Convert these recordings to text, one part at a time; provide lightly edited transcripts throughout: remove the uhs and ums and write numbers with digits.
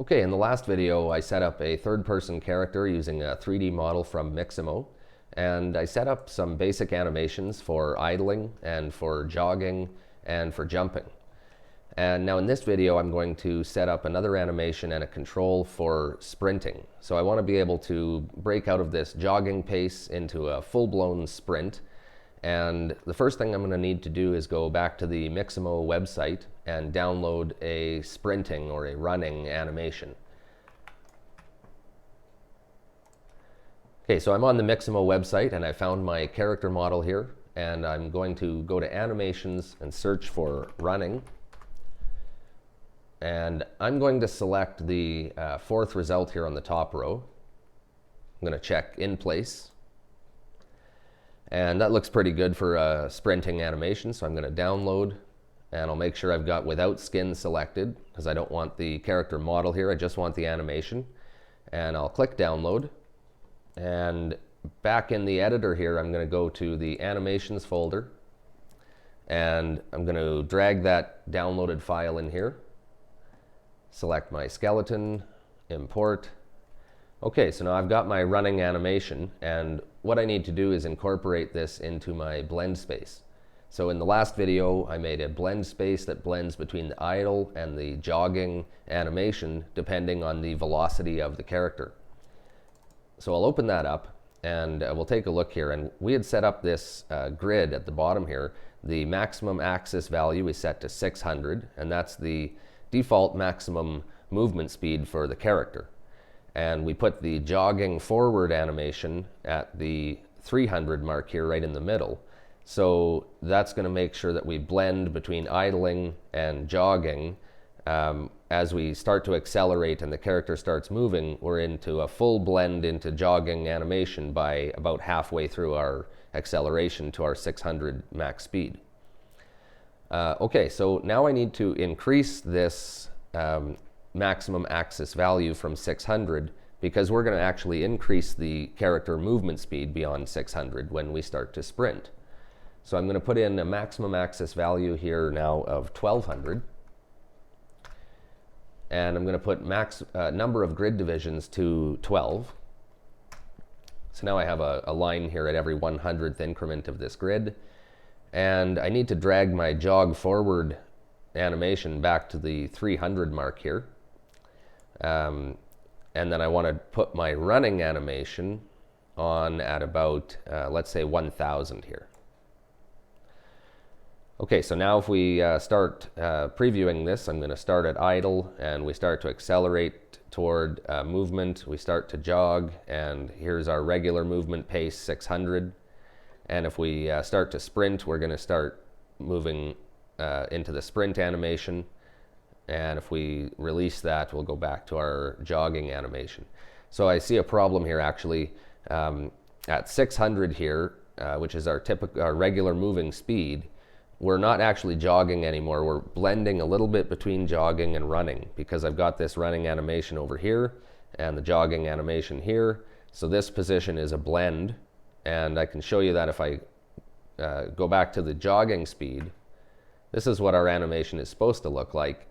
Okay, in the last video I set up a third-person character using a 3D model from Mixamo, and I set up some basic animations for idling and for jogging and for jumping. And now in this video I'm going to set up another animation and a control for sprinting. So I want to be able to break out of this jogging pace into a full-blown sprint. And the first thing I'm going to need to do is go back to the Mixamo website and download a sprinting or a running animation. Okay, so I'm on the Mixamo website and I found my character model here, and I'm going to go to animations and search for running. And I'm going to select the fourth result here on the top row. I'm going to check in place. And that looks pretty good for a sprinting animation, so I'm going to download, and I'll make sure I've got without skin selected because I don't want the character model here, I just want the animation. And I'll click download, and back in the editor here I'm going to go to the animations folder, and I'm going to drag that downloaded file in here, select my skeleton, import. Okay, so now I've got my running animation, and what I need to do is incorporate this into my blend space. So in the last video, I made a blend space that blends between the idle and the jogging animation depending on the velocity of the character. So I'll open that up, and we'll take a look here. And we had set up this grid at the bottom here. The maximum axis value is set to 600, and that's the default maximum movement speed for the character. And we put the jogging forward animation at the 300 mark here right in the middle. So that's going to make sure that we blend between idling and jogging. As we start to accelerate and the character starts moving, we're into a full blend into jogging animation by about halfway through our acceleration to our 600 max speed. Okay, so now I need to increase this maximum axis value from 600 because we're going to actually increase the character movement speed beyond 600 when we start to sprint. So I'm going to put in a maximum axis value here now of 1200, and I'm going to put max number of grid divisions to 12. So now I have a line here at every 100th increment of this grid, and I need to drag my jog forward animation back to the 300 mark here. And then I want to put my running animation on at about, let's say 1000 here. Okay, so now if we start previewing this, I'm going to start at idle, and we start to accelerate toward movement. We start to jog, and here's our regular movement pace, 600. And if we start to sprint, we're going to start moving into the sprint animation. And if we release that, we'll go back to our jogging animation. So I see a problem here actually. At 600 here, which is our regular moving speed, we're not actually jogging anymore. We're blending a little bit between jogging and running because I've got this running animation over here and the jogging animation here. So this position is a blend, and I can show you that if I go back to the jogging speed. This is what our animation is supposed to look like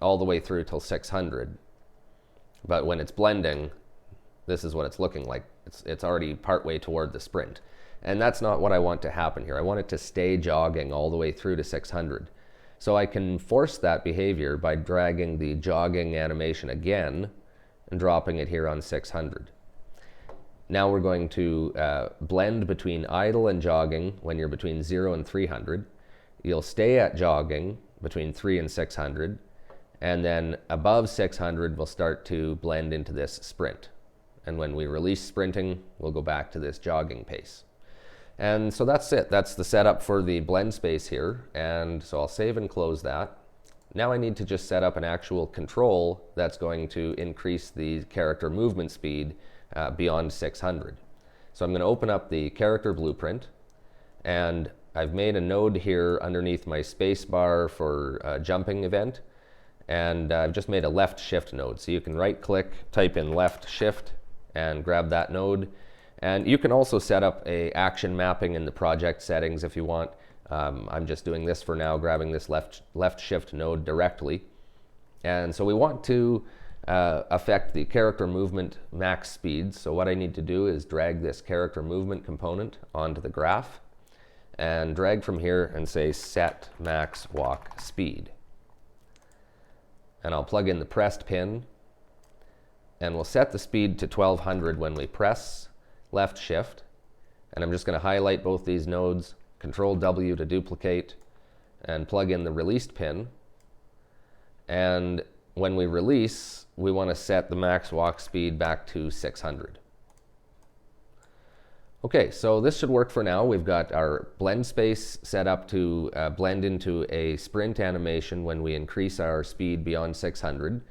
all the way through till 600. But when it's blending, this is what it's looking like. It's already partway toward the sprint. And that's not what I want to happen here. I want it to stay jogging all the way through to 600. So I can force that behavior by dragging the jogging animation again and dropping it here on 600. Now we're going to blend between idle and jogging when you're between 0 and 300. You'll stay at jogging between 3 and 600. And then above 600, we'll start to blend into this sprint. And when we release sprinting, we'll go back to this jogging pace. And so that's it. That's the setup for the blend space here. And so I'll save and close that. Now I need to just set up an actual control that's going to increase the character movement speed beyond 600. So I'm going to open up the character blueprint, and I've made a node here underneath my space bar for jumping event. And I've just made a left shift node. So you can right click, type in left shift, and grab that node. And you can also set up a action mapping in the project settings if you want. I'm just doing this for now, grabbing this left shift node directly. And so we want to affect the character movement max speed. So what I need to do is drag this character movement component onto the graph and drag from here and say set max walk speed. And I'll plug in the pressed pin, and we'll set the speed to 1200 when we press left shift. And I'm just going to highlight both these nodes, Control W to duplicate, and plug in the released pin. And when we release, we want to set the max walk speed back to 600. Okay, so this should work for now. We've got our blend space set up to blend into a sprint animation when we increase our speed beyond 600.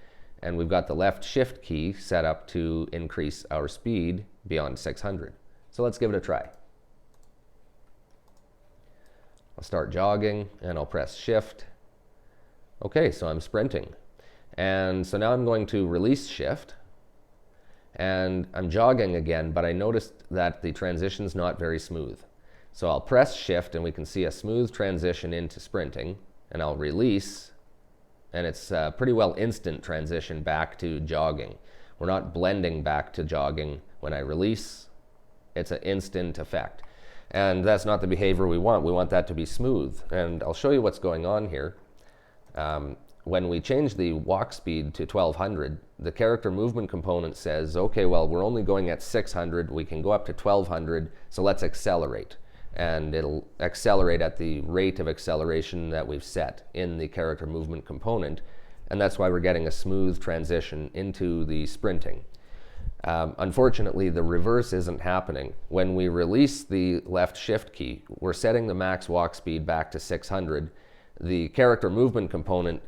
And we've got the left shift key set up to increase our speed beyond 600. So let's give it a try. I'll start jogging and I'll press shift. Okay, so I'm sprinting. And so now I'm going to release shift. And I'm jogging again, but I noticed that the transition's not very smooth. So I'll press shift and we can see a smooth transition into sprinting, and I'll release, and it's a pretty well instant transition back to jogging. We're not blending back to jogging. When I release, it's an instant effect. And that's not the behavior we want. We want that to be smooth. And I'll show you what's going on here. When we change the walk speed to 1200, the character movement component says, okay, well, we're only going at 600. We can go up to 1200, so let's accelerate. And it'll accelerate at the rate of acceleration that we've set in the character movement component. And that's why we're getting a smooth transition into the sprinting. Unfortunately, the reverse isn't happening. When we release the left shift key, we're setting the max walk speed back to 600. The character movement component,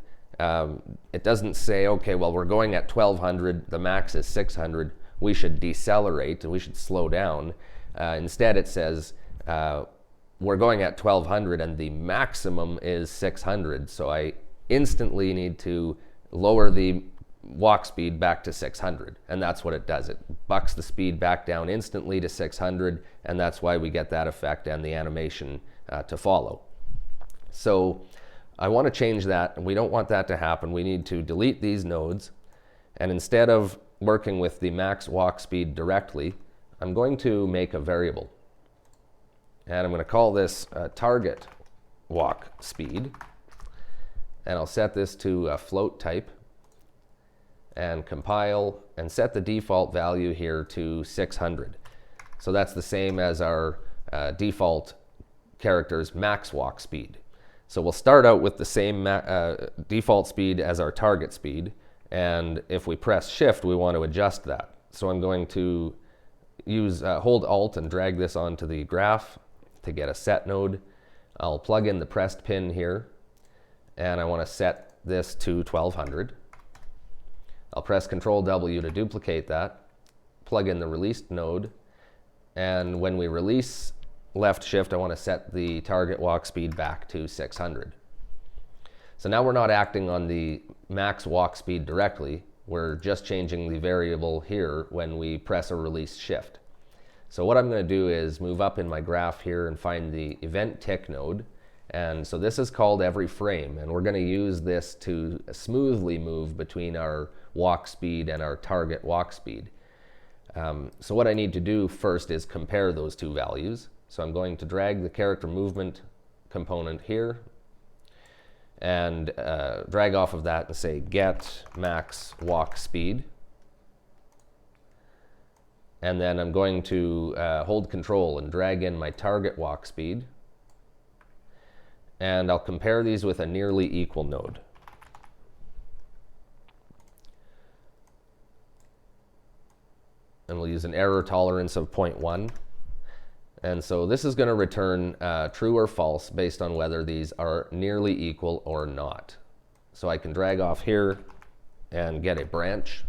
it doesn't say, okay, well, we're going at 1200, the max is 600, we should decelerate, we should slow down. Instead, it says, we're going at 1200 and the maximum is 600, so I instantly need to lower the walk speed back to 600, and that's what it does. It bucks the speed back down instantly to 600, and that's why we get that effect and the animation to follow. So I want to change that, and we don't want that to happen. We need to delete these nodes, and instead of working with the max walk speed directly, I'm going to make a variable. And I'm going to call this target walk speed, and I'll set this to a float type, and compile, and set the default value here to 600. So that's the same as our default character's max walk speed. So we'll start out with the same default speed as our target speed, and if we press shift, we want to adjust that. So I'm going to use hold Alt and drag this onto the graph to get a set node. I'll plug in the pressed pin here, and I want to set this to 1200. I'll press Control W to duplicate that, plug in the released node, and when we release left shift, I want to set the target walk speed back to 600. So now we're not acting on the max walk speed directly, we're just changing the variable here when we press or release shift. So what I'm going to do is move up in my graph here and find the event tick node. And so this is called every frame, and we're going to use this to smoothly move between our walk speed and our target walk speed. So what I need to do first is compare those two values. So I'm going to drag the character movement component here and drag off of that and say get max walk speed. And then I'm going to hold Control and drag in my target walk speed. And I'll compare these with a nearly equal node. And we'll use an error tolerance of 0.1. And so this is going to return true or false based on whether these are nearly equal or not. So I can drag off here and get a branch.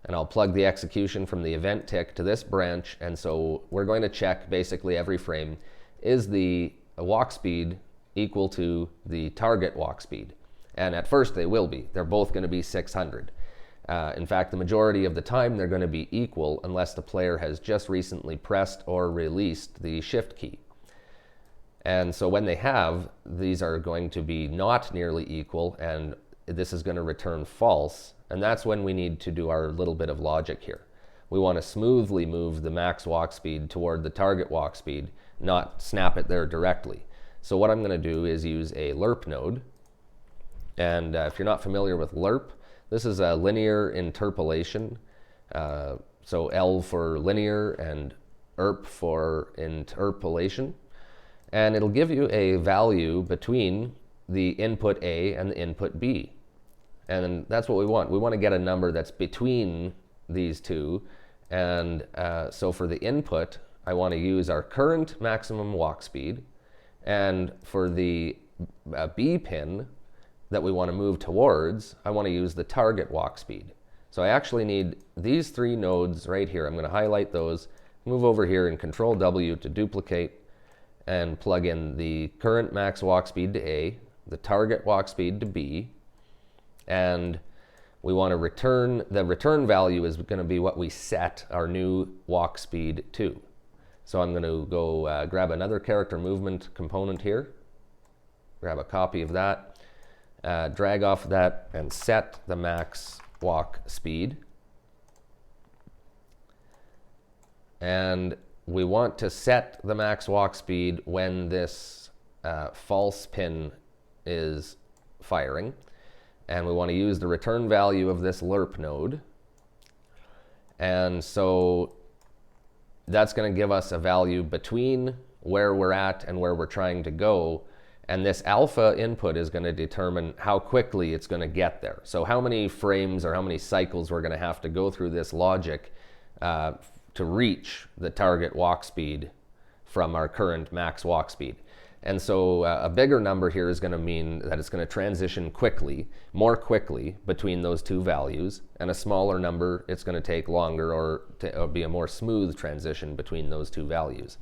And I'll plug the execution from the event tick to this branch. And so we're going to check basically every frame. Is the walk speed equal to the target walk speed? And at first they will be. They're both going to be 600. In fact, the majority of the time they're going to be equal unless the player has just recently pressed or released the shift key. And so when they have, these are going to be not nearly equal, and this is going to return false, and that's when we need to do our little bit of logic here. We want to smoothly move the max walk speed toward the target walk speed, not snap it there directly. So what I'm going to do is use a Lerp node. And if you're not familiar with Lerp, this is a linear interpolation. So L for linear and ERP for interpolation. And it'll give you a value between the input A and the input B. And that's what we want. We want to get a number that's between these two. And so for the input, I want to use our current maximum walk speed. And for the B pin that we want to move towards, I want to use the target walk speed. So I actually need these three nodes right here. I'm going to highlight those, move over here and Control W to duplicate and plug in the current max walk speed to A, the target walk speed to B, and we want to return, the return value is going to be what we set our new walk speed to. So I'm going to go grab another character movement component here, grab a copy of that, drag off that and set the max walk speed. And we want to set the max walk speed when this false pin is firing. And we want to use the return value of this Lerp node. And so that's going to give us a value between where we're at and where we're trying to go. And this alpha input is going to determine how quickly it's going to get there. So how many frames or how many cycles we're going to have to go through this logic to reach the target walk speed from our current max walk speed. And so a bigger number here is going to mean that it's going to transition quickly, more quickly between those two values. And a smaller number, it's going to take longer or be a more smooth transition between those two values.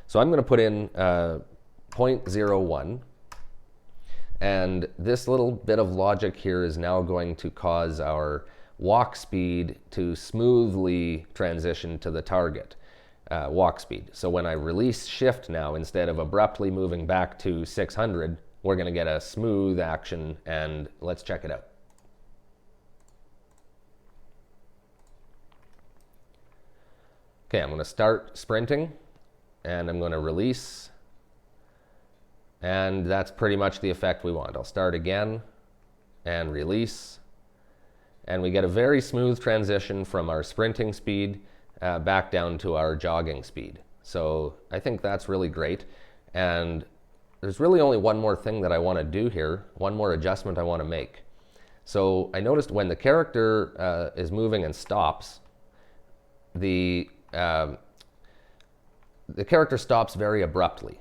So I'm going to put in 0.01. And this little bit of logic here is now going to cause our walk speed to smoothly transition to the target walk speed. So when I release shift now, instead of abruptly moving back to 600, we're going to get a smooth action, and let's check it out. Okay, I'm going to start sprinting, and I'm going to release, and that's pretty much the effect we want. I'll start again and release, and we get a very smooth transition from our sprinting speed back down to our jogging speed. So I think that's really great. And there's really only one more thing that I want to do here, one more adjustment I want to make. So I noticed when the character is moving and stops, the character stops very abruptly.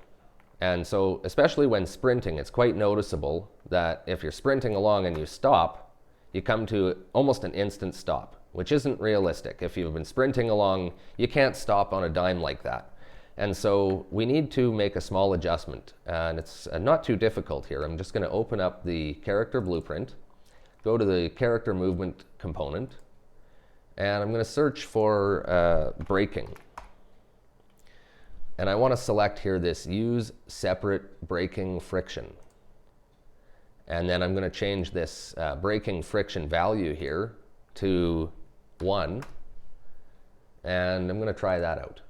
And so especially when sprinting, it's quite noticeable that if you're sprinting along and you stop, you come to almost an instant stop, which isn't realistic. If you've been sprinting along, you can't stop on a dime like that. And so we need to make a small adjustment. And it's not too difficult here. I'm just going to open up the character blueprint, go to the character movement component, and I'm going to search for braking. And I want to select here this use separate braking friction. And then I'm going to change this braking friction value here to 1. And I'm going to try that out.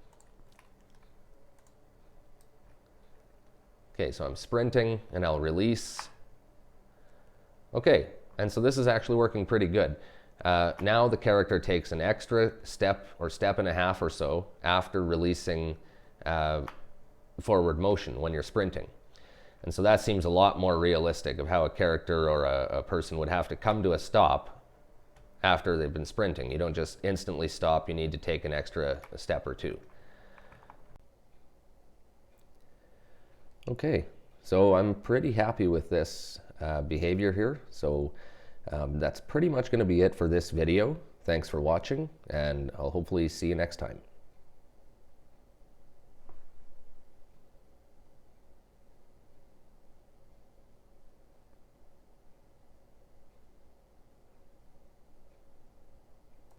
Okay, so I'm sprinting and I'll release. Okay, and so this is actually working pretty good. Now the character takes an extra step or step and a half or so after releasing forward motion when you're sprinting. And so that seems a lot more realistic of how a character or a person would have to come to a stop after they've been sprinting. You don't just instantly stop, you need to take an extra step or two. Okay, so I'm pretty happy with this behavior here. So that's pretty much going to be it for this video. Thanks for watching, and I'll hopefully see you next time.